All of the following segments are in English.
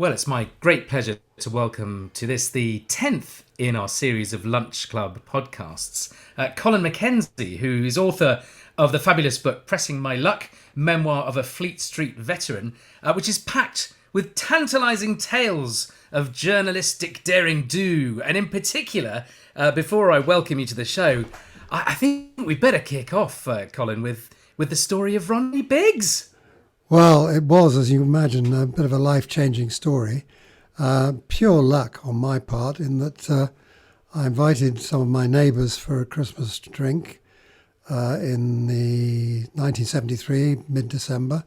Well, it's my great pleasure to welcome to this, the 10th in our series of Lunch Club podcasts, Colin Mackenzie, who is author of the fabulous book Pressing My Luck, Memoir of a Fleet Street Veteran, which is packed with tantalising tales of journalistic derring-do. And in particular, before I welcome you to the show, I think we better kick off, Colin, with the story of Ronnie Biggs. Well, it was, as you imagine, a bit of a life-changing story. Pure luck on my part in that I invited some of my neighbours for a Christmas drink in the 1973, mid-December.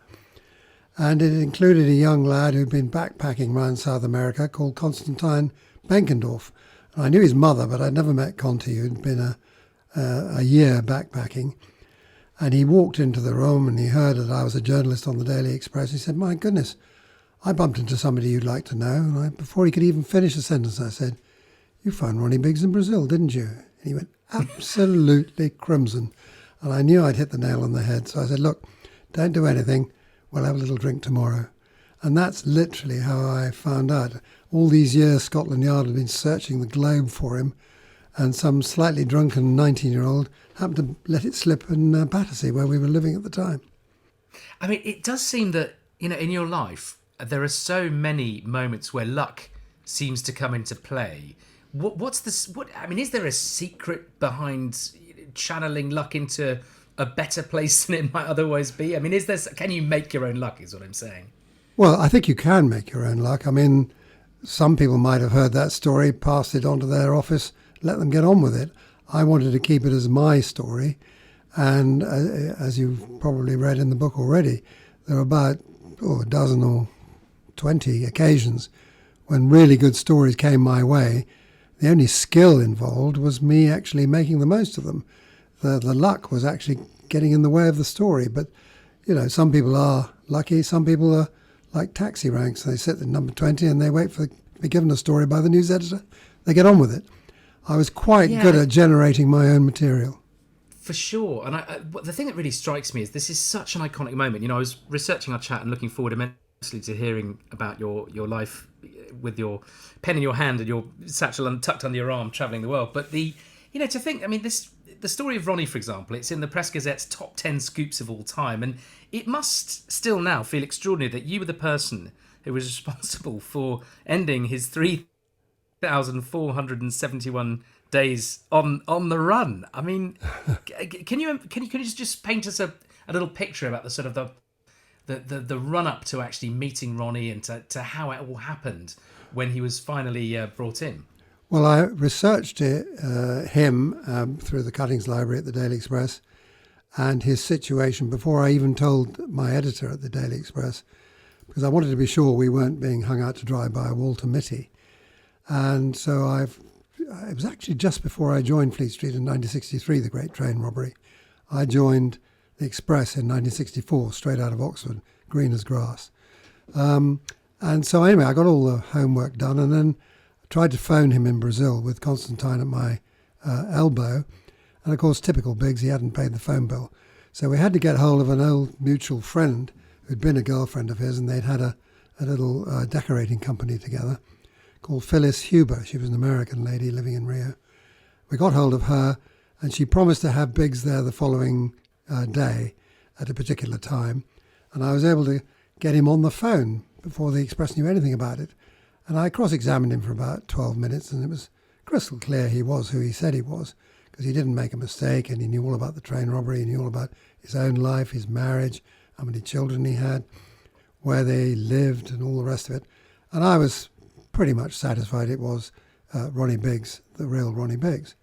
And it included a young lad who'd been backpacking around South America called Constantine Benkendorf. And I knew his mother, but I'd never met Conti, who'd been a year backpacking. And he walked into the room and he heard that I was a journalist on the Daily Express. He said, "My goodness, I bumped into somebody you'd like to know." And before he could even finish the sentence, I said, "You found Ronnie Biggs in Brazil, didn't you?" And he went absolutely crimson. And I knew I'd hit the nail on the head. So I said, "Look, don't do anything. We'll have a little drink tomorrow." And that's literally how I found out. All these years, Scotland Yard had been searching the globe for him. And some slightly drunken 19-year-old happened to let it slip in Battersea, where we were living at the time. I mean, it does seem that, in your life, there are so many moments where luck seems to come into play. What's this? Is there a secret behind channeling luck into a better place than it might otherwise be? I mean, can you make your own luck, is what I'm saying? Well, I think you can make your own luck. I mean, some people might have heard that story, passed it on to their office, let them get on with it. I wanted to keep it as my story. And as you've probably read in the book already, there are about a dozen or 20 occasions when really good stories came my way. The only skill involved was me actually making the most of them. The luck was actually getting in the way of the story. But, some people are lucky. Some people are like taxi ranks. They sit at number 20 and they wait to be given a story by the news editor. They get on with it. I was quite good at generating my own material. For sure. And the thing that really strikes me is this is such an iconic moment. I was researching our chat and looking forward immensely to hearing about your life with your pen in your hand and your satchel tucked under your arm, travelling the world. But the story of Ronnie, for example, it's in the Press Gazette's top 10 scoops of all time. And it must still now feel extraordinary that you were the person who was responsible for ending his 3,471 days on the run. I mean, can you just paint us a little picture about the sort of the run up to actually meeting Ronnie and to how it all happened when he was finally brought in? Well, I researched him through the Cuttings Library at the Daily Express and his situation before I even told my editor at the Daily Express, because I wanted to be sure we weren't being hung out to dry by a Walter Mitty. And so it was actually just before I joined Fleet Street in 1963, the great train robbery. I joined the Express in 1964, straight out of Oxford, green as grass. And so anyway, I got all the homework done and then tried to phone him in Brazil with Constantine at my elbow. And of course, typical Biggs, he hadn't paid the phone bill. So we had to get hold of an old mutual friend who'd been a girlfriend of his, and they'd had a little decorating company together called Phyllis Huber. She was an American lady living in Rio. We got hold of her, and she promised to have Biggs there the following day at a particular time. And I was able to get him on the phone before the Express knew anything about it. And I cross-examined him for about 12 minutes, and it was crystal clear he was who he said he was, because he didn't make a mistake, and he knew all about the train robbery, he knew all about his own life, his marriage, how many children he had, where they lived, and all the rest of it. And I was pretty much satisfied it was Ronnie Biggs, the real Ronnie Biggs.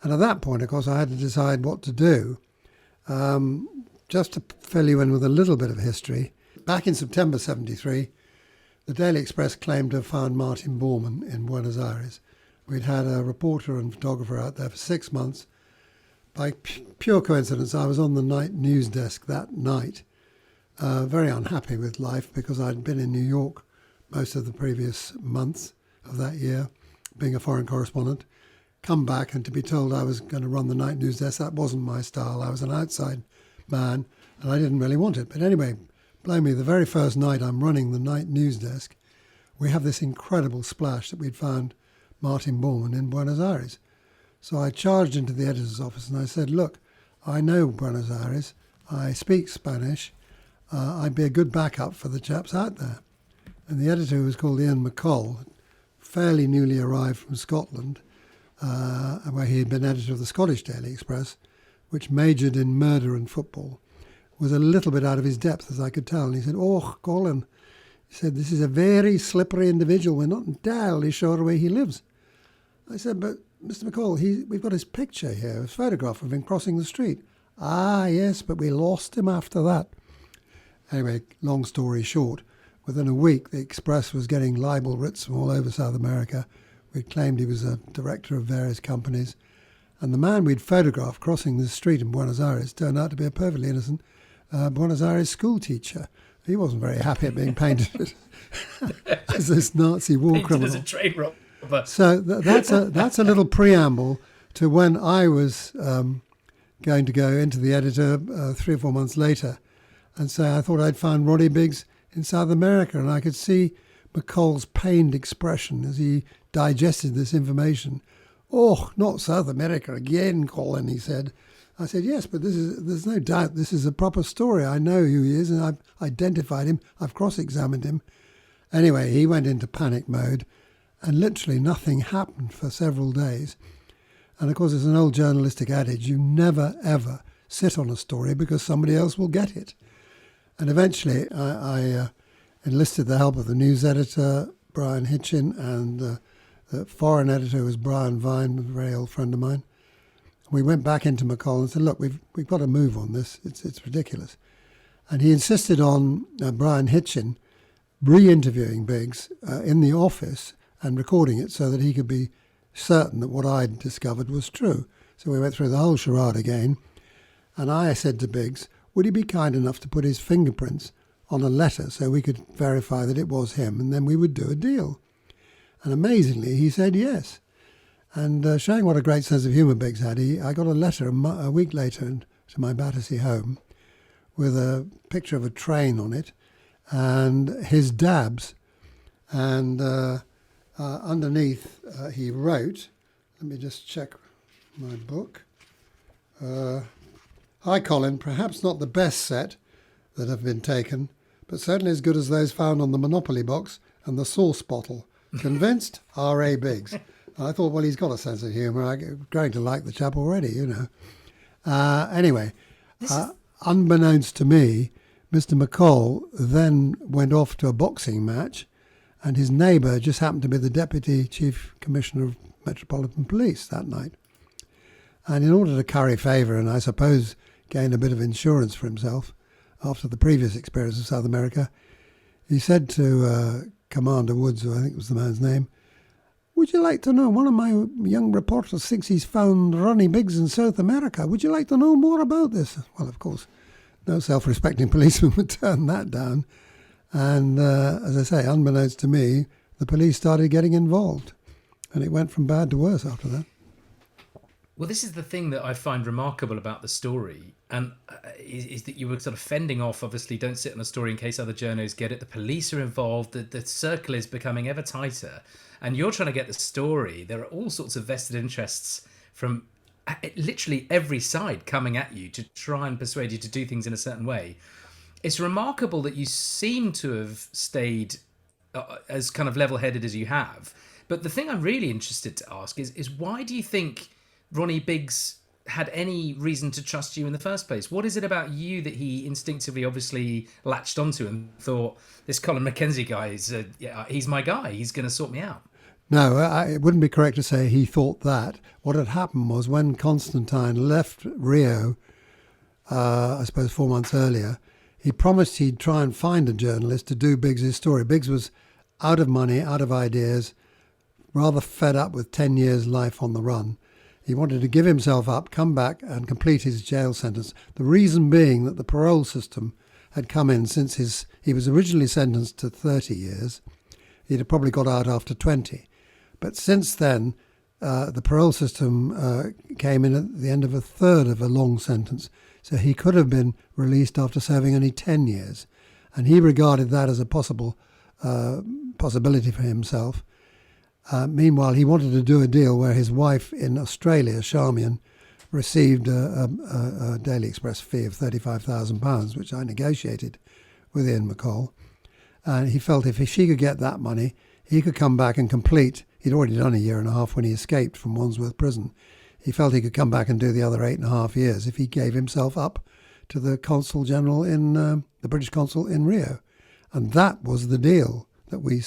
And at that point, of course, I had to decide what to do. Just to fill you in with a little bit of history, back in September 73, the Daily Express claimed to have found Martin Bormann in Buenos Aires. We'd had a reporter and photographer out there for 6 months. By pure coincidence, I was on the night news desk that night, very unhappy with life because I'd been in New York most of the previous months of that year, being a foreign correspondent. Come back and to be told I was going to run the night news desk, that wasn't my style. I was an outside man and I didn't really want it. But anyway, blame me, the very first night I'm running the night news desk, we have this incredible splash that we'd found Martin Bormann in Buenos Aires. So I charged into the editor's office and I said, look, I know Buenos Aires, I speak Spanish, I'd be a good backup for the chaps out there. And the editor, who was called Ian McColl, fairly newly arrived from Scotland, where he had been editor of the Scottish Daily Express, which majored in murder and football, was a little bit out of his depth, as I could tell. And he said, oh, Colin, he said, this is a very slippery individual. We're not entirely sure where he lives. I said, but Mr. McCall, we've got his picture here, his photograph of him crossing the street. Ah, yes, but we lost him after that. Anyway, long story short, within a week, the Express was getting libel writs from all over South America. We'd claimed he was a director of various companies. And the man we'd photographed crossing the street in Buenos Aires turned out to be a perfectly innocent Buenos Aires school teacher. He wasn't very happy at being painted as this Nazi war criminal. As a train robber. So that's a little preamble to when I was going to go into the editor 3 or 4 months later and say I thought I'd found Ronnie Biggs in South America, and I could see McColl's pained expression as he digested this information. Oh, not South America again, Colin, he said. I said, yes, but there's no doubt this is a proper story. I know who he is, and I've identified him. I've cross-examined him. Anyway, he went into panic mode, and literally nothing happened for several days. And of course, it's an old journalistic adage, you never, ever sit on a story because somebody else will get it. And eventually, I enlisted the help of the news editor, Brian Hitchin, and the foreign editor was Brian Vine, a very old friend of mine. We went back into McColl and said, look, we've got to move on this. It's ridiculous. And he insisted on Brian Hitchin re-interviewing Biggs in the office and recording it so that he could be certain that what I'd discovered was true. So we went through the whole charade again. And I said to Biggs, would he be kind enough to put his fingerprints on a letter so we could verify that it was him, and then we would do a deal? And amazingly, he said yes. And showing what a great sense of humour Biggs had, I got a letter a week later to my Battersea home with a picture of a train on it and his dabs. And underneath he wrote, let me just check my book. Hi, Colin, perhaps not the best set that have been taken, but certainly as good as those found on the Monopoly box and the sauce bottle. Convinced? R.A. Biggs. And I thought, well, he's got a sense of humour. I'm going to like the chap already, you know. Anyway, unbeknownst to me, Mr. McColl then went off to a boxing match, and his neighbour just happened to be the Deputy Chief Commissioner of Metropolitan Police that night. And in order to curry favour and I suppose gain a bit of insurance for himself after the previous experience of South America, he said to Commander Woods, who I think was the man's name, would you like to know, one of my young reporters thinks he's found Ronnie Biggs in South America. Would you like to know more about this? Well, of course, no self-respecting policeman would turn that down. And as I say, unbeknownst to me, the police started getting involved. And it went from bad to worse after that. Well, this is the thing that I find remarkable about the story, and is that you were sort of fending off, obviously, don't sit on a story in case other journos get it. The police are involved, the circle is becoming ever tighter, and you're trying to get the story. There are all sorts of vested interests from literally every side coming at you to try and persuade you to do things in a certain way. It's remarkable that you seem to have stayed as kind of level-headed as you have. But the thing I'm really interested to ask is why do you think Ronnie Biggs had any reason to trust you in the first place? What is it about you that he instinctively obviously latched onto and thought, this Colin Mackenzie guy, he's my guy, he's going to sort me out? No, it wouldn't be correct to say he thought that. What had happened was when Constantine left Rio, I suppose 4 months earlier, he promised he'd try and find a journalist to do Biggs' story. Biggs was out of money, out of ideas, rather fed up with 10 years' life on the run. He wanted to give himself up, come back and complete his jail sentence. The reason being that the parole system had come in since he was originally sentenced to 30 years. He'd have probably got out after 20. But since then, the parole system came in at the end of a third of a long sentence. So he could have been released after serving only 10 years. And he regarded that as a possible possibility for himself. Meanwhile, he wanted to do a deal where his wife in Australia, Charmian, received a Daily Express fee of £35,000, which I negotiated with Ian McCall. And he felt if she could get that money, he could come back and complete. He'd already done a year and a half when he escaped from Wandsworth Prison. He felt he could come back and do the other 8.5 years if he gave himself up to the Consul General in the British Consul in Rio. And that was the deal that we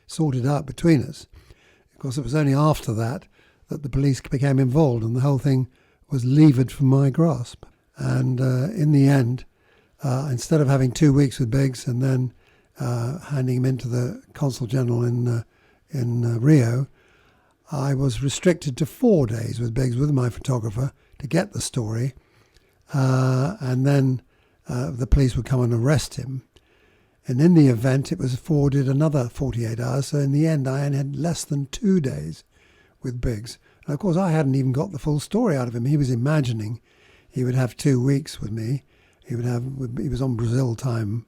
sorted out between us. Of course, it was only after that the police became involved and the whole thing was levered from my grasp. And in the end, instead of having 2 weeks with Biggs and then handing him into the Consul General in Rio, I was restricted to 4 days with Biggs with my photographer to get the story, and then the police would come and arrest him. And in the event, it was forwarded another 48 hours. So in the end, I only had less than 2 days with Biggs. And of course, I hadn't even got the full story out of him. He was imagining he would have 2 weeks with me. He was on Brazil time.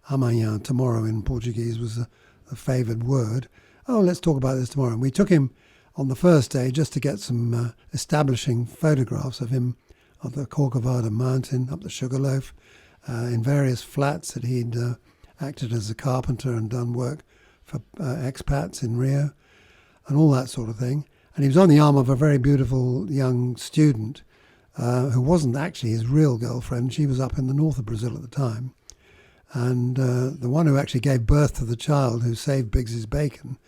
Amanhã, tomorrow in Portuguese, was the favoured word. Oh, let's talk about this tomorrow. And we took him on the first day just to get some establishing photographs of him up the Corcovado mountain, up the Sugarloaf, in various flats that he'd acted as a carpenter and done work for expats in Rio and all that sort of thing. And he was on the arm of a very beautiful young student who wasn't actually his real girlfriend. She was up in the north of Brazil at the time. And the one who actually gave birth to the child who saved Biggs's bacon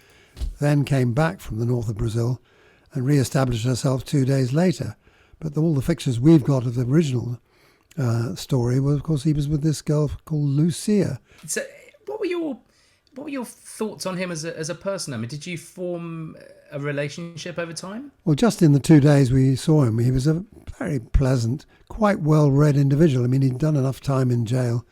then came back from the north of Brazil and re-established herself 2 days later. But all the pictures we've got of the original story was, of course, he was with this girl called Lucia. So, what were your thoughts on him as a person? I mean, did you form a relationship over time? Well, just in the 2 days we saw him, he was a very pleasant, quite well-read individual. I mean, he'd done enough time in jail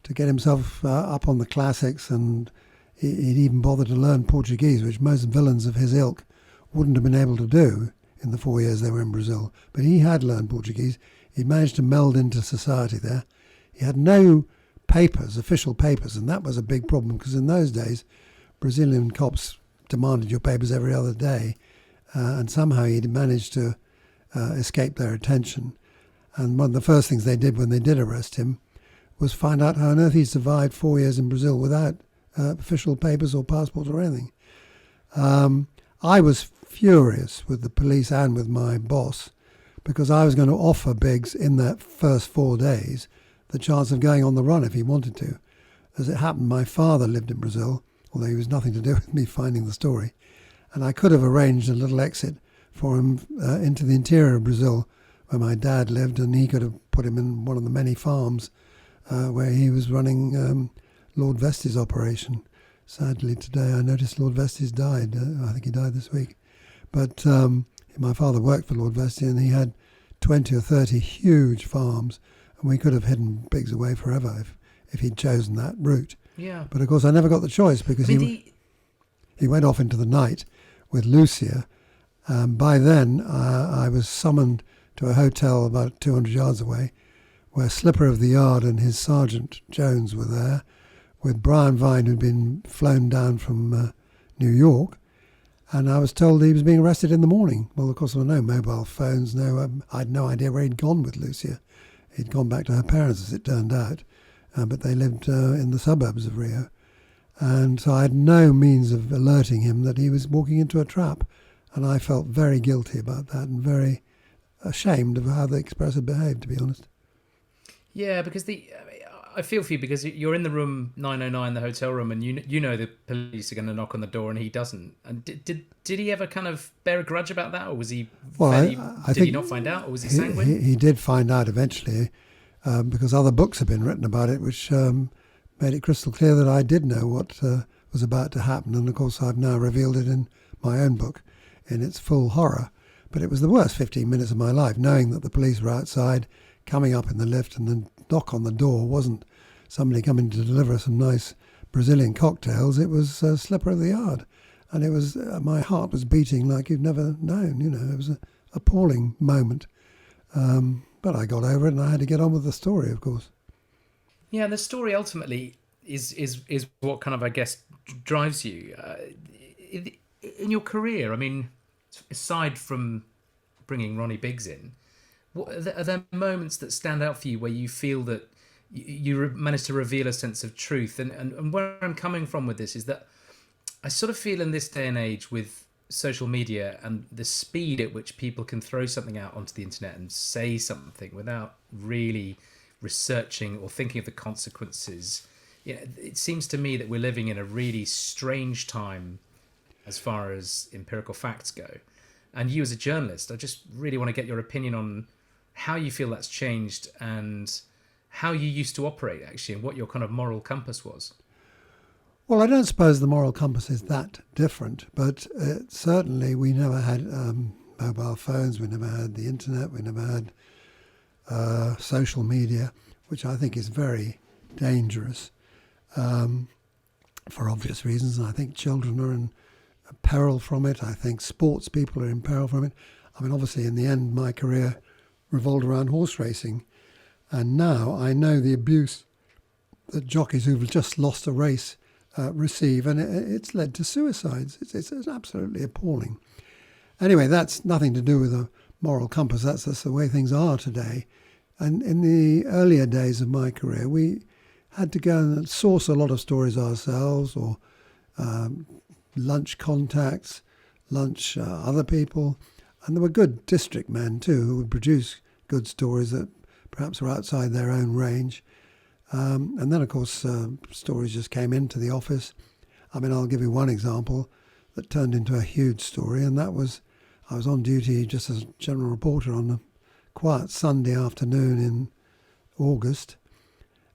to get himself up on the classics, and he'd even bothered to learn Portuguese, which most villains of his ilk wouldn't have been able to do in the 4 years they were in Brazil. But he had learned Portuguese. He'd managed to meld into society there. He had no papers, official papers, and that was a big problem because in those days, Brazilian cops demanded your papers every other day, and somehow he'd managed to escape their attention. And one of the first things they did when they did arrest him was find out how on earth he survived 4 years in Brazil without official papers or passports or anything. I was furious with the police and with my boss because I was going to offer Biggs in that first 4 days the chance of going on the run if he wanted to. As it happened, my father lived in Brazil, although he was nothing to do with me finding the story, and I could have arranged a little exit for him into the interior of Brazil where my dad lived, and he could have put him in one of the many farms where he was running Lord Vestey's operation. Sadly, today I noticed Lord Vestey's died. I think he died this week. But my father worked for Lord Vestey, and he had 20 or 30 huge farms, and we could have hidden Biggs away forever if he'd chosen that route. Yeah. But of course, I never got the choice because he went off into the night with Lucia. By then, I was summoned to a hotel about 200 yards away, where Slipper of the Yard and his Sergeant Jones were there, with Brian Vine, who'd been flown down from New York, and I was told he was being arrested in the morning. Well, of course, there were no mobile phones, I had no idea where he'd gone with Lucia. He'd gone back to her parents, as it turned out, but they lived in the suburbs of Rio. And so I had no means of alerting him that he was walking into a trap, and I felt very guilty about that and very ashamed of how the Express had behaved, to be honest. Yeah, because I feel for you because you're in the room 909, the hotel room, and you know the police are going to knock on the door, and he doesn't. And did he ever kind of bear a grudge about that, or was he? Well, did he not find out, or was he sanguine? He did find out eventually, because other books have been written about it, which made it crystal clear that I did know what was about to happen. And of course, I've now revealed it in my own book, in its full horror. But it was the worst 15 minutes of my life, knowing that the police were outside, coming up in the lift, and the knock on the door wasn't somebody coming to deliver some nice Brazilian cocktails. It was Slipper of the Yard. And it was my heart was beating like you've never known. It was an appalling moment. But I got over it, and I had to get on with the story, of course. Yeah, the story ultimately, is what kind of, I guess, drives you in your career. I mean, aside from bringing Ronnie Biggs in, are there moments that stand out for you where you feel that you managed to reveal a sense of truth? And where I'm coming from with this is that I sort of feel in this day and age with social media and the speed at which people can throw something out onto the internet and say something without really researching or thinking of the consequences. It seems to me that we're living in a really strange time as far as empirical facts go. And you as a journalist, I just really want to get your opinion on how you feel that's changed and how you used to operate, actually, and what your kind of moral compass was. Well, I don't suppose the moral compass is that different, but certainly we never had mobile phones, we never had the internet, we never had social media, which I think is very dangerous for obvious reasons. And I think children are in peril from it. I think sports people are in peril from it. I mean, obviously, in the end, my career revolved around horse racing. And now I know the abuse that jockeys who've just lost a race receive, and it's led to suicides. It's absolutely appalling. Anyway, that's nothing to do with a moral compass. That's the way things are today. And in the earlier days of my career, we had to go and source a lot of stories ourselves, or lunch contacts, lunch other people. And there were good district men too who would produce good stories that perhaps were outside their own range. And then, of course, stories just came into the office. I mean, I'll give you one example that turned into a huge story, and that was I was on duty just as general reporter on a quiet Sunday afternoon in August,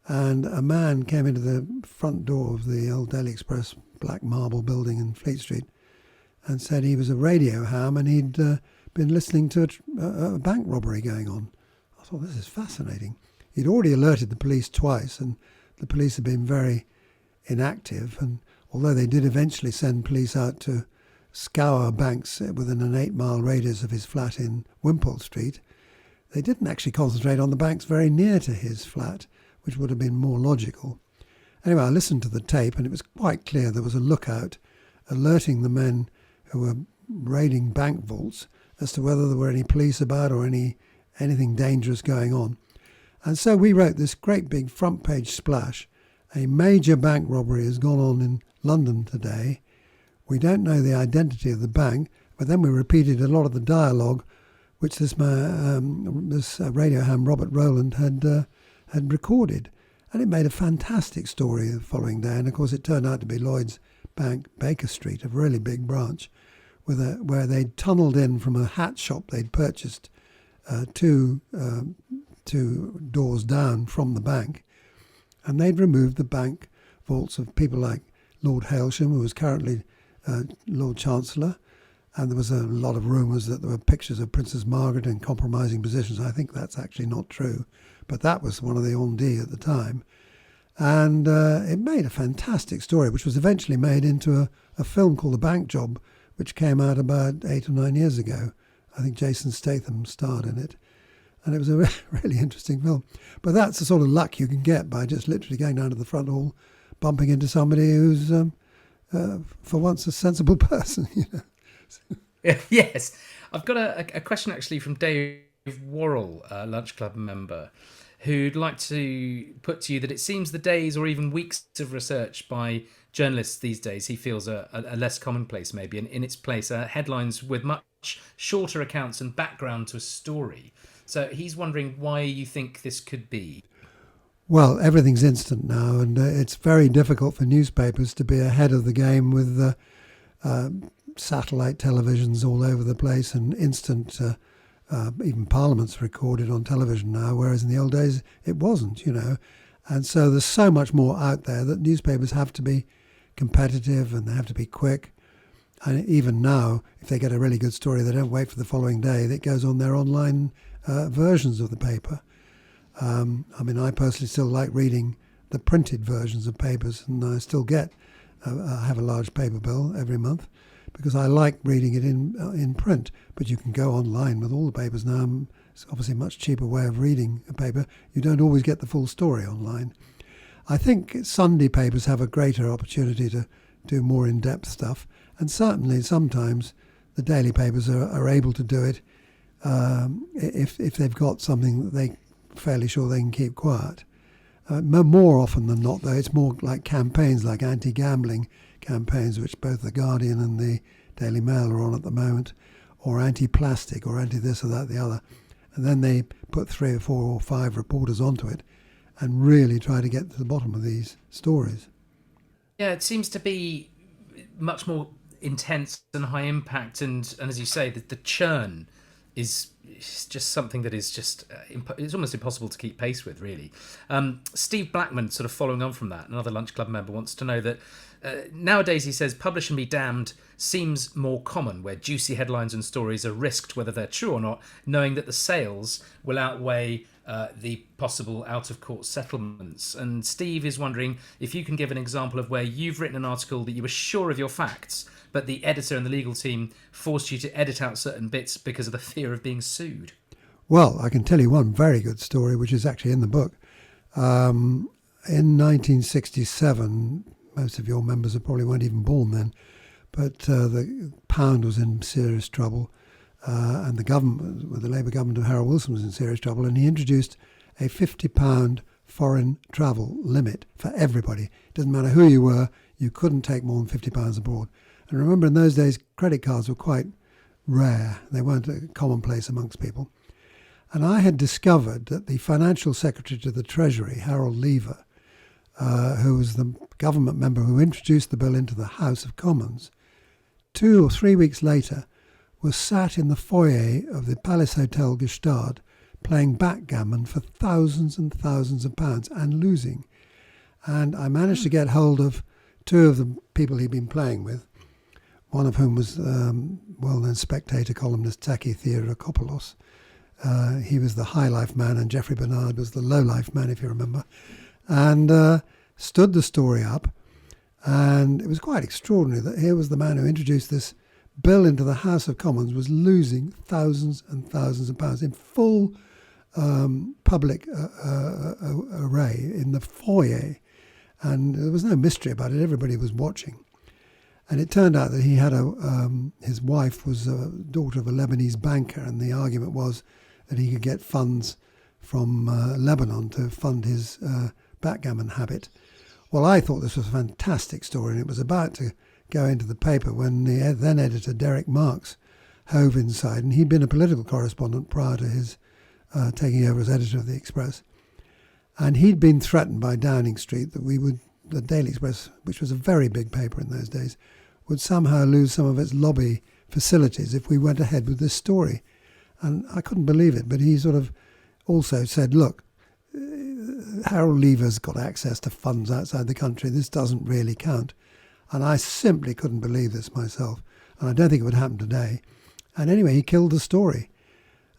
and a man came into the front door of the old Daily Express black marble building in Fleet Street and said he was a radio ham and he'd been listening to a bank robbery going on. I thought, this is fascinating. He'd already alerted the police twice, and the police had been very inactive. And although they did eventually send police out to scour banks within an 8-mile radius of his flat in Wimpole Street, they didn't actually concentrate on the banks very near to his flat, which would have been more logical. Anyway, I listened to the tape, and it was quite clear there was a lookout alerting the men who were raiding bank vaults as to whether there were any police about or anything dangerous going on. And so we wrote this great big front page splash. A major bank robbery has gone on in London today. We don't know the identity of the bank, but then we repeated a lot of the dialogue which this radio ham Robert Rowland had recorded. And it made a fantastic story the following day. And of course it turned out to be Lloyd's Bank, Baker Street, a really big branch, where they'd tunnelled in from a hat shop they'd purchased two doors down from the bank, and they'd removed the bank vaults of people like Lord Hailsham, who was currently Lord Chancellor, and there was a lot of rumours that there were pictures of Princess Margaret in compromising positions. I think that's actually not true, but that was one of the on dit at the time. And it made a fantastic story, which was eventually made into a film called The Bank Job, which came out about 8 or 9 years ago. I think Jason Statham starred in it. And it was a really interesting film. But that's the sort of luck you can get by just literally going down to the front hall, bumping into somebody who's, for once, a sensible person. You know. Yes. I've got a question, actually, from Dave Worrell, a Lunch Club member, who'd like to put to you that it seems the days or even weeks of research by journalists these days, he feels are less commonplace, maybe, and in its place are headlines with much shorter accounts and background to a story. So he's wondering why you think this could be. Well, everything's instant now, and it's very difficult for newspapers to be ahead of the game with satellite televisions all over the place and instant, even Parliament's recorded on television now, whereas in the old days it wasn't, you know. And so there's so much more out there that newspapers have to be competitive and they have to be quick. And even now, if they get a really good story, they don't wait for the following day. It goes on their online versions of the paper. I mean, I personally still like reading the printed versions of papers, and I still I have a large paper bill every month because I like reading it in print. But you can go online with all the papers now. It's obviously a much cheaper way of reading a paper. You don't always get the full story online. I think Sunday papers have a greater opportunity to do more in-depth stuff, and certainly sometimes the daily papers are able to do it if they've got something that they're fairly sure they can keep quiet. More often than not, though, it's more like campaigns, like anti-gambling campaigns, which both the Guardian and the Daily Mail are on at the moment, or anti-plastic, or anti-this or that, the other. And then they put 3 or 4 or 5 reporters onto it and really try to get to the bottom of these stories. Yeah, it seems to be much more intense and high impact, and as you say, the churn is just something that is just it's almost impossible to keep pace with, really. Steve Blackman, sort of following on from that, another Lunch Club member, wants to know that nowadays, he says, publish and be damned seems more common, where juicy headlines and stories are risked whether they're true or not, knowing that the sales will outweigh the possible out-of-court settlements. And Steve is wondering if you can give an example of where you've written an article that you were sure of your facts, but the editor and the legal team forced you to edit out certain bits because of the fear of being sued. Well, I can tell you one very good story, which is actually in the book. In 1967, most of your members probably weren't even born then, but the pound was in serious trouble, and the government, the Labour government of Harold Wilson, was in serious trouble, and he introduced a £50 foreign travel limit for everybody. It doesn't matter who you were, you couldn't take more than £50 abroad. And remember, in those days, credit cards were quite rare. They weren't commonplace amongst people. And I had discovered that the Financial Secretary to the Treasury, Harold Lever, who was the government member who introduced the bill into the House of Commons, 2 or 3 weeks later, was sat in the foyer of the Palace Hotel Gestard playing backgammon for thousands and thousands of pounds and losing. And I managed to get hold of 2 of the people he'd been playing with, one of whom was well-known Spectator columnist Taki Theodorokopoulos. He was the high life man, and Geoffrey Bernard was the low life man, if you remember, and stood the story up. And it was quite extraordinary that here was the man who introduced this bill into the House of Commons was losing thousands and thousands of pounds in full public array in the foyer. And there was no mystery about it. Everybody was watching. And it turned out that he had his wife was a daughter of a Lebanese banker, and the argument was that he could get funds from Lebanon to fund his backgammon habit. Well, I thought this was a fantastic story, and it was about to go into the paper when the then editor, Derek Marks, hove inside, and he'd been a political correspondent prior to his taking over as editor of the Express. And he'd been threatened by Downing Street that the Daily Express, which was a very big paper in those days, would somehow lose some of its lobby facilities if we went ahead with this story. And I couldn't believe it, but he sort of also said, look, Harold Lever's got access to funds outside the country. This doesn't really count. And I simply couldn't believe this myself. And I don't think it would happen today. And anyway, he killed the story.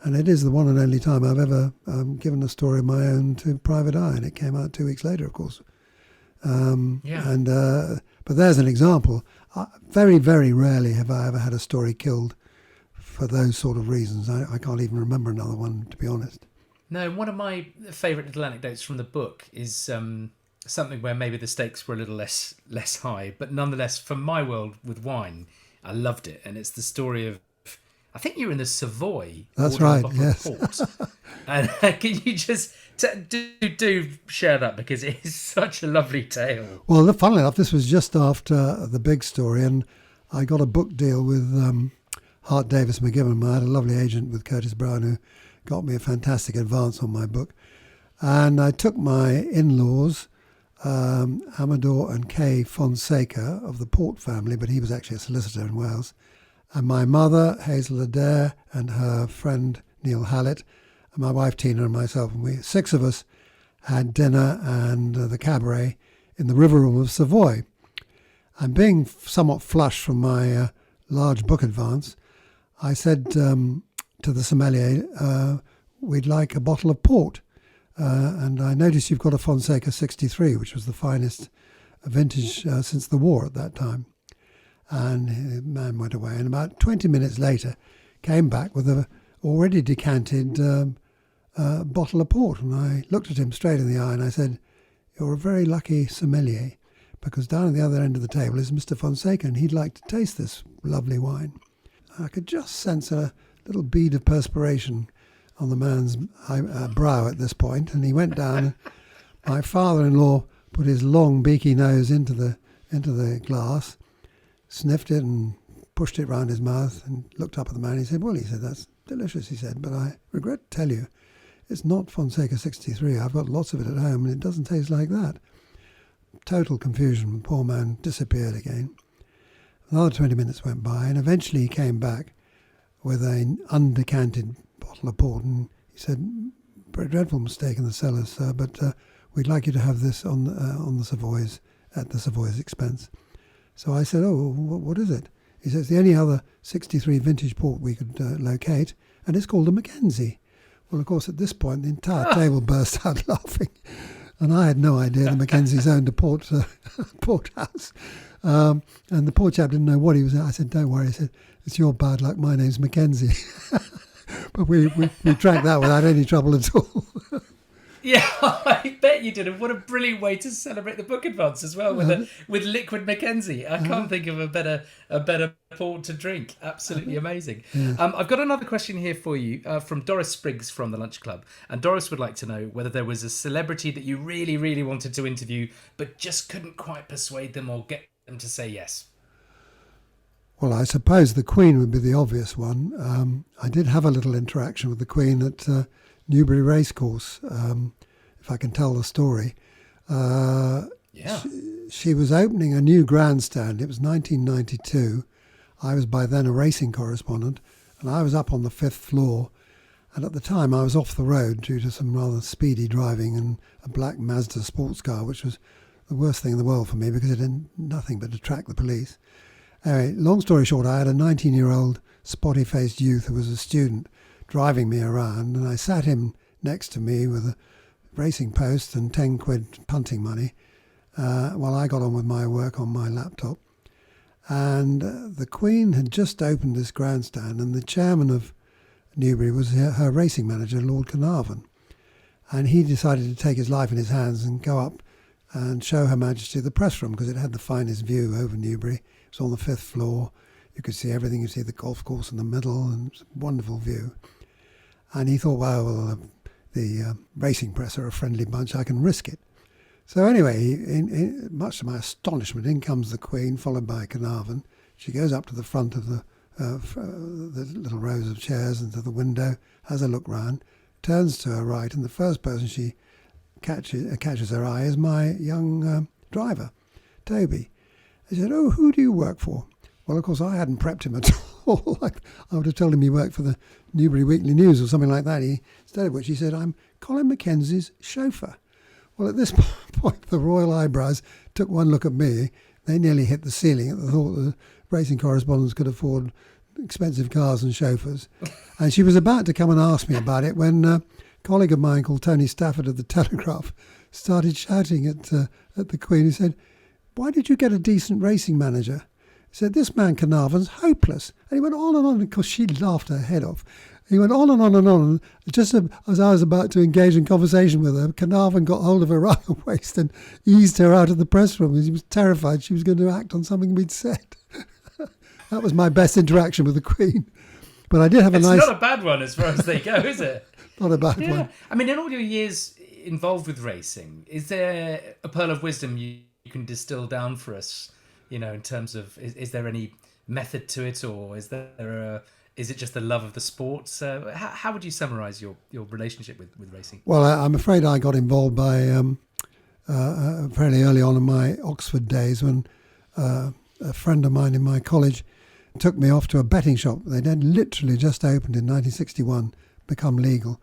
And it is the one and only time I've ever given a story of my own to Private Eye. And it came out 2 weeks later, of course. But there's an example. Very, very rarely have I ever had a story killed for those sort of reasons. I can't even remember another one, to be honest. No, one of my favourite little anecdotes from the book is something where maybe the stakes were a little less high, but nonetheless, from my world with wine, I loved it. And it's the story of, I think you were in the Savoy. That's right, yes. And can you just do share that, because it is such a lovely tale. Well, funnily enough, this was just after the big story, and I got a book deal with Hart Davis McGibbon. I had a lovely agent with Curtis Brown who got me a fantastic advance on my book. And I took my in-laws, Amador and Kay Fonseca of the Port family, but he was actually a solicitor in Wales, and my mother, Hazel Adair, and her friend Neil Hallett, and my wife Tina and myself, and we 6 of us had dinner and the cabaret in the river room of Savoy. And being somewhat flush from my large book advance, I said to the sommelier, we'd like a bottle of port. And I noticed you've got a Fonseca 63, which was the finest vintage since the war at that time. And the man went away, and about 20 minutes later came back with a already decanted bottle of port. And I looked at him straight in the eye and I said, you're a very lucky sommelier, because down at the other end of the table is Mr. Fonseca, and he'd like to taste this lovely wine. I could just sense a little bead of perspiration on the man's brow at this point, and he went down. My father-in-law put his long beaky nose into the glass, sniffed it and pushed it round his mouth and looked up at the man. He said, "Well," he said, "that's delicious," he said, "but I regret to tell you, it's not Fonseca 63. I've got lots of it at home and it doesn't taste like that." Total confusion. The poor man disappeared again. Another 20 minutes went by, and eventually he came back with an undecanted bottle of port, and he said, "Very dreadful mistake in the cellars, sir, but we'd like you to have this on the Savoy's, at the Savoy's expense." So I said, "Oh, what is it?" He says, "The only other 63 vintage port we could locate, and it's called a Mackenzie." Well, of course, at this point, the entire table burst out laughing. And I had no idea the Mackenzies owned a port house. And the poor chap didn't know what he was at. I said, "Don't worry." He said, "It's your bad luck. My name's Mackenzie." But we drank that without any trouble at all. Yeah, I bet you did. And what a brilliant way to celebrate the book advance as well with liquid Mackenzie. I can't think of a better port to drink. Absolutely amazing. Yeah. I've got another question here for you from Doris Spriggs from the Lunch Club. And Doris would like to know whether there was a celebrity that you really, really wanted to interview, but just couldn't quite persuade them or get them to say yes. Well, I suppose the Queen would be the obvious one. I did have a little interaction with the Queen at Newbury Racecourse, if I can tell the story. She was opening a new grandstand. It was 1992. I was by then a racing correspondent, and I was up on the 5th floor. And at the time, I was off the road due to some rather speedy driving and a black Mazda sports car, which was the worst thing in the world for me because it did nothing but attract the police. Anyway, long story short, I had a 19-year-old spotty-faced youth who was a student driving me around, and I sat him next to me with a racing post and 10 quid punting money while I got on with my work on my laptop. And the Queen had just opened this grandstand, and the chairman of Newbury was her racing manager, Lord Carnarvon. And he decided to take his life in his hands and go up and show Her Majesty the press room, because it had the finest view over Newbury. It was on the 5th floor. You could see everything. You could see the golf course in the middle, and it was a wonderful view. And he thought, well, the racing press are a friendly bunch. I can risk it. So anyway, much to my astonishment, in comes the Queen, followed by Carnarvon. She goes up to the front of the little rows of chairs and to the window, has a look round, turns to her right, and the first person she catches her eye is my young driver, Toby. I said, "Oh, who do you work for?" Well, of course, I hadn't prepped him at all. I would have told him he worked for the Newbury Weekly News or something like that. Instead of which he said, "I'm Colin Mackenzie's chauffeur." Well, at this point, the royal eyebrows took one look at me. They nearly hit the ceiling at the thought that racing correspondents could afford expensive cars and chauffeurs. And she was about to come and ask me about it when a colleague of mine called Tony Stafford of the Telegraph started shouting at the Queen. He said, "Why did you get a decent racing manager?" He said, "This man Carnarvon's hopeless." And he went on and on, because she laughed her head off. He went on and on and on. And just as I was about to engage in conversation with her, Carnarvon got hold of her around the waist and eased her out of the press room. He was terrified she was going to act on something we'd said. That was my best interaction with the Queen. But I did have It's not a bad one as far as they go, is it? Not a bad one. I mean, in all your years involved with racing, is there a pearl of wisdom you can distill down for us, in terms of, is there any method to it, or is it just the love of the sport? So how would you summarise your relationship with racing? Well, I'm afraid I got involved by fairly early on in my Oxford days when a friend of mine in my college took me off to a betting shop. They'd literally just opened in 1961, become legal.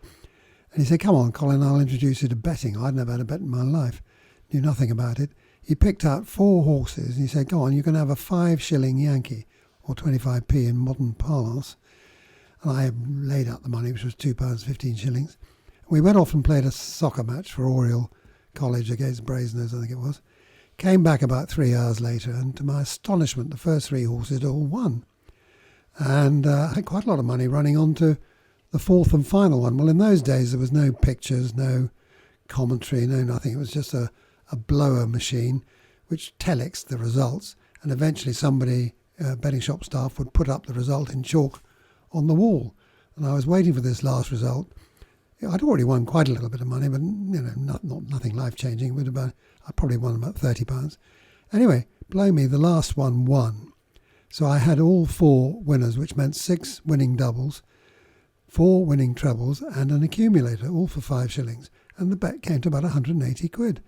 And he said, "Come on, Colin, I'll introduce you to betting." I'd never had a bet in my life, knew nothing about it. He picked out 4 horses and he said, "Go on, you can have a 5-shilling Yankee," or 25p in modern parlance. And I laid out the money, which was £2.15. We went off and played a soccer match for Oriel College against Brasenose, I think it was. Came back about 3 hours later, and to my astonishment, the first 3 horses had all won. And I had quite a lot of money running on to the 4th and final one. Well, in those days, there was no pictures, no commentary, no nothing. It was just a a blower machine which telexed the results, and eventually somebody, betting shop staff, would put up the result in chalk on the wall. And I was waiting for this last result. I'd already won quite a little bit of money, but nothing life-changing. I probably won about £30. Anyway, blow me, the last one won. So I had all 4 winners, which meant 6 winning doubles, 4 winning trebles, and an accumulator, all for 5 shillings. And the bet came to about 180 quid.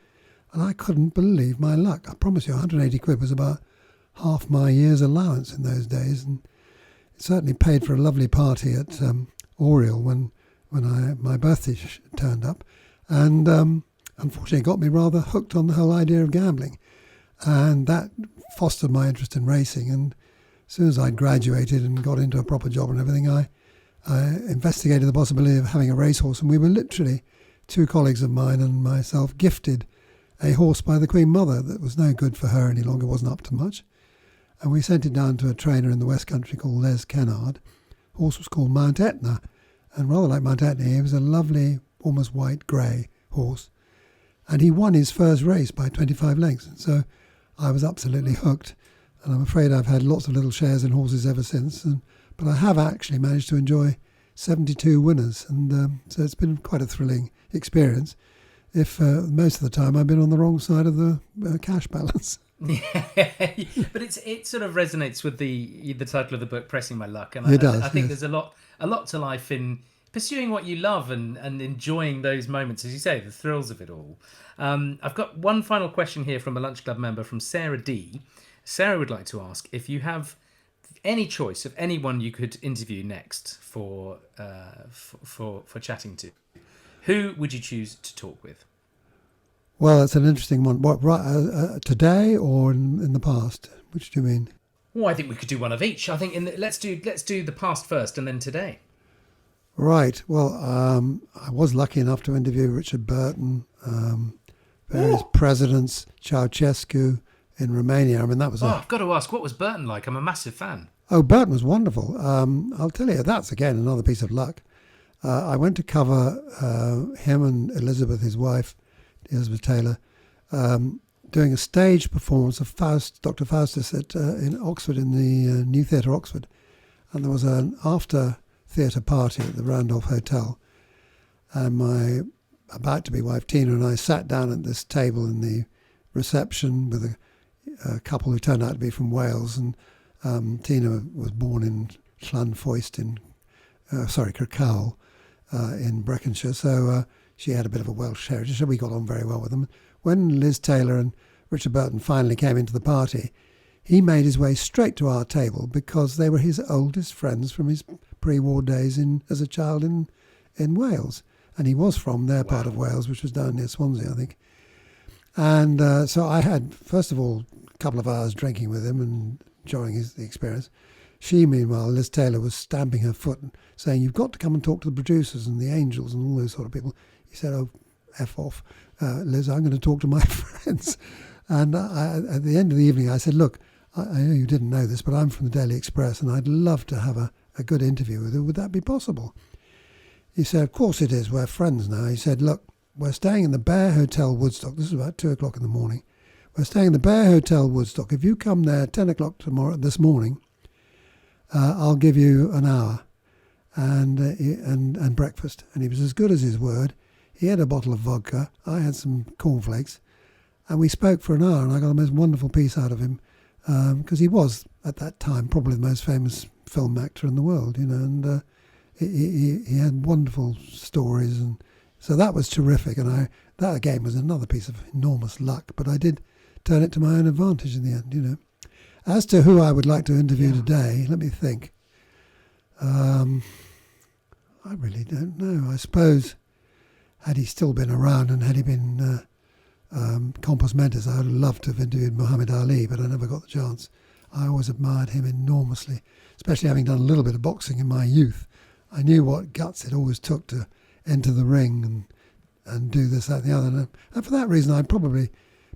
And I couldn't believe my luck. I promise you, 180 quid was about half my year's allowance in those days. And it certainly paid for a lovely party at Oriel when my birthday turned up. And unfortunately, it got me rather hooked on the whole idea of gambling. And that fostered my interest in racing. And as soon as I graduated and got into a proper job and everything, I investigated the possibility of having a racehorse. And we were literally, 2 colleagues of mine and myself, gifted a horse by the Queen Mother that was no good for her any longer, wasn't up to much. And we sent it down to a trainer in the West Country called Les Kennard. The horse was called Mount Etna. And rather like Mount Etna, he was a lovely, almost white-grey horse. And he won his first race by 25 lengths. And so I was absolutely hooked. And I'm afraid I've had lots of little shares in horses ever since. But I have actually managed to enjoy 72 winners. And so it's been quite a thrilling experience. If most of the time I've been on the wrong side of the cash balance. Yeah, but it sort of resonates with the title of the book, Pressing My Luck. And It does, I think yes. there's a lot to life in pursuing what you love and enjoying those moments, as you say, the thrills of it all. I've got one final question here from a Lunch Club member, from Sarah D. Sarah would like to ask if you have any choice of anyone you could interview next for chatting to. Who would you choose to talk with? Well, that's an interesting one. What, today or in the past? Which do you mean? Well, I think we could do one of each. I think let's do the past first and then today. Right. Well, I was lucky enough to interview Richard Burton, various presidents, Ceausescu in Romania. I mean, that was I've got to ask, what was Burton like? I'm a massive fan. Oh, Burton was wonderful. I'll tell you, that's again another piece of luck. I went to cover him and Elizabeth, his wife, Elizabeth Taylor, doing a stage performance of Dr. Faustus in Oxford, in the New Theatre Oxford. And there was an after-theatre party at the Randolph Hotel. And my about-to-be wife, Tina, and I sat down at this table in the reception with a couple who turned out to be from Wales. And Tina was born in Llanfoist Kirkcaldy in Breconshire. So she had a bit of a Welsh heritage, so we got on very well with them. When Liz Taylor and Richard Burton finally came into the party, he made his way straight to our table because they were his oldest friends from his pre-war days as a child in Wales. And he was from their part of Wales, which was down near Swansea, I think. And so I had, first of all, a couple of hours drinking with him and enjoying the experience. She, meanwhile, Liz Taylor, was stamping her foot and saying, "You've got to come and talk to the producers and the angels and all those sort of people." He said, "Oh, F off, Liz, I'm going to talk to my friends." And at the end of the evening, I said, "Look, I know you didn't know this, but I'm from the Daily Express and I'd love to have a good interview with you. Would that be possible?" He said, "Of course it is. We're friends now." He said, "Look, we're staying in the Bear Hotel, Woodstock." This is about 2 o'clock in the morning. "We're staying in the Bear Hotel, Woodstock. If you come there 10 o'clock this morning, I'll give you an hour and breakfast." And he was as good as his word. He had a bottle of vodka. I had some cornflakes. And we spoke for an hour, and I got the most wonderful piece out of him, because he was, at that time, probably the most famous film actor in the world, and he had wonderful stories. And so that was terrific. And that, again, was another piece of enormous luck. But I did turn it to my own advantage in the end, As to who I would like to interview today, let me think. I really don't know. I suppose, had he still been around and had he been compos mentis, I would have loved to have interviewed Muhammad Ali, but I never got the chance. I always admired him enormously, especially having done a little bit of boxing in my youth. I knew what guts it always took to enter the ring and do this, that, and the other. And for that reason, I'd probably,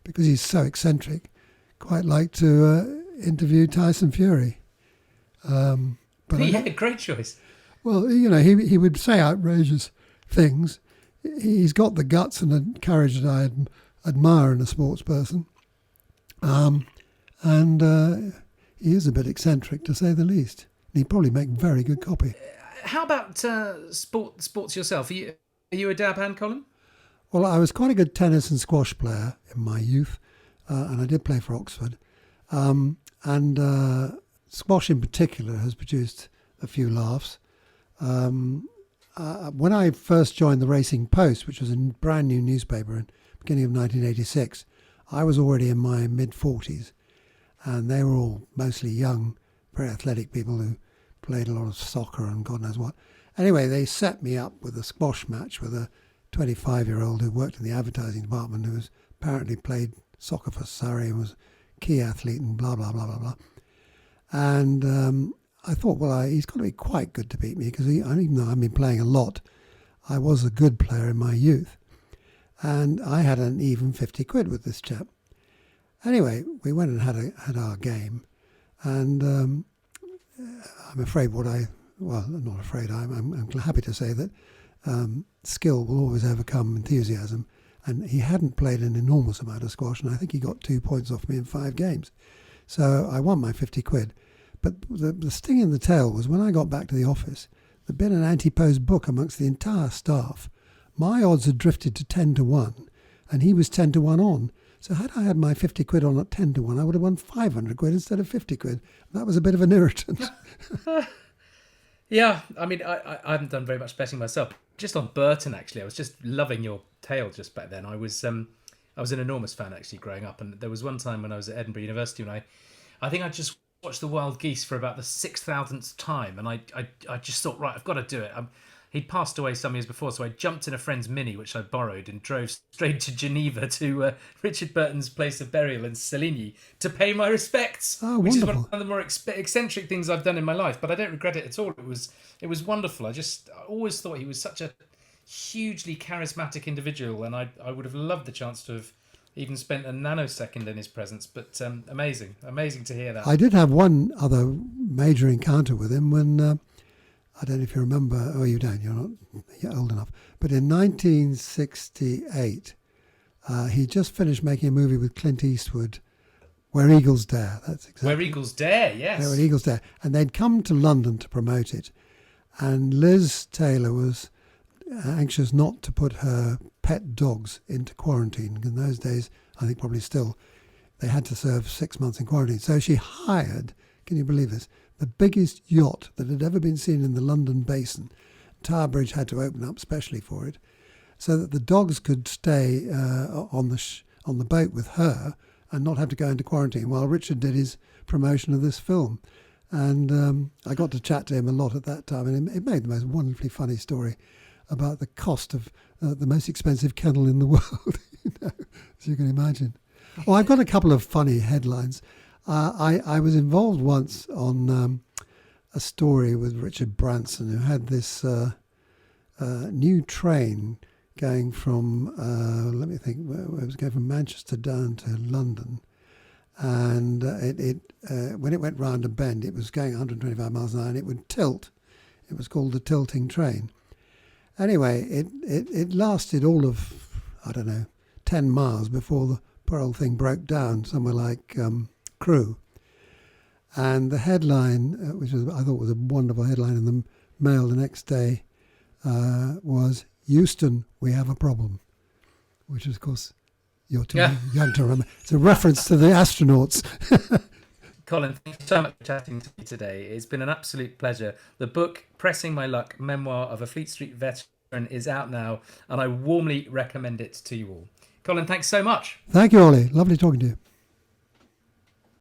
because he's so eccentric, quite like to interview Tyson Fury. Great choice. Well, he would say outrageous things. He's got the guts and the courage that I admire in a sports person. And he is a bit eccentric, to say the least. He'd probably make very good copy. How about sports yourself? Are you a dab hand, Colin? Well, I was quite a good tennis and squash player in my youth, and I did play for Oxford. And squash in particular has produced a few laughs. When I first joined the Racing Post, which was a brand new newspaper in the beginning of 1986, I was already in my mid-40s, and they were all mostly young, very athletic people who played a lot of soccer and God knows what. Anyway, they set me up with a squash match with a 25-year-old who worked in the advertising department, who was apparently played soccer for Surrey and was a key athlete and blah, blah, blah, blah, blah. And I thought, well, he's got to be quite good to beat me, because even though I've been playing a lot, I was a good player in my youth. And I had an even 50 quid with this chap. Anyway, we went and had our game. And I'm afraid not afraid, I'm happy to say that skill will always overcome enthusiasm. And he hadn't played an enormous amount of squash, and I think he got 2 points off me in 5 games. So I won my 50 quid. But the sting in the tail was when I got back to the office, there'd been an anti-pose book amongst the entire staff. My odds had drifted to 10 to 1, and he was 10 to 1 on. So had I had my 50 quid on at 10 to 1, I would have won 500 quid instead of 50 quid. That was a bit of an irritant. Yeah, I mean, I haven't done very much betting myself. Just on Burton, actually, I was just loving your tale just back then. I was an enormous fan, actually, growing up. And there was one time when I was at Edinburgh University, and I think I just watched the Wild Geese for about the 6,000th time, and I just thought, right, I've got to do it. He'd passed away some years before, so I jumped in a friend's Mini, which I borrowed, and drove straight to Geneva to Richard Burton's place of burial in Celigny to pay my respects, which is one of the more eccentric things I've done in my life. But I don't regret it at all. It was wonderful. I always thought he was such a hugely charismatic individual, and I would have loved the chance to have even spent a nanosecond in his presence. But amazing to hear that. I did have one other major encounter with him when, I don't know if you remember, oh, you don't, you're old enough, but in 1968, he just finished making a movie with Clint Eastwood, Where Eagles Dare. That's exactly. Where Eagles Dare, yes. Where Eagles Dare. And they'd come to London to promote it. And Liz Taylor was anxious not to put her pet dogs into quarantine. In those days, I think probably still, they had to serve 6 months in quarantine. So she hired, can you believe this, the biggest yacht that had ever been seen in the London basin. Tower Bridge had to open up specially for it, so that the dogs could stay on the boat with her and not have to go into quarantine while Richard did his promotion of this film. And I got to chat to him a lot at that time, and it made the most wonderfully funny story about the cost of the most expensive kennel in the world, as you can imagine. Oh, I've got a couple of funny headlines. I was involved once on a story with Richard Branson, who had this new train going from, let me think, it was going from Manchester down to London. And when it went round a bend, it was going 125 miles an hour and it would tilt. It was called the tilting train. Anyway, it lasted all of, 10 miles before the poor old thing broke down somewhere like Crewe. And the headline, which I thought was a wonderful headline in the Mail the next day, was, "Euston, we have a problem," which, of course, you're too young to remember. It's a reference to the astronauts. Colin, thank you so much for chatting to me today. It's been an absolute pleasure. The book, Pressing My Luck, Memoir of a Fleet Street Veteran, is out now, and I warmly recommend it to you all. Colin, thanks so much. Thank you, Olly. Lovely talking to you.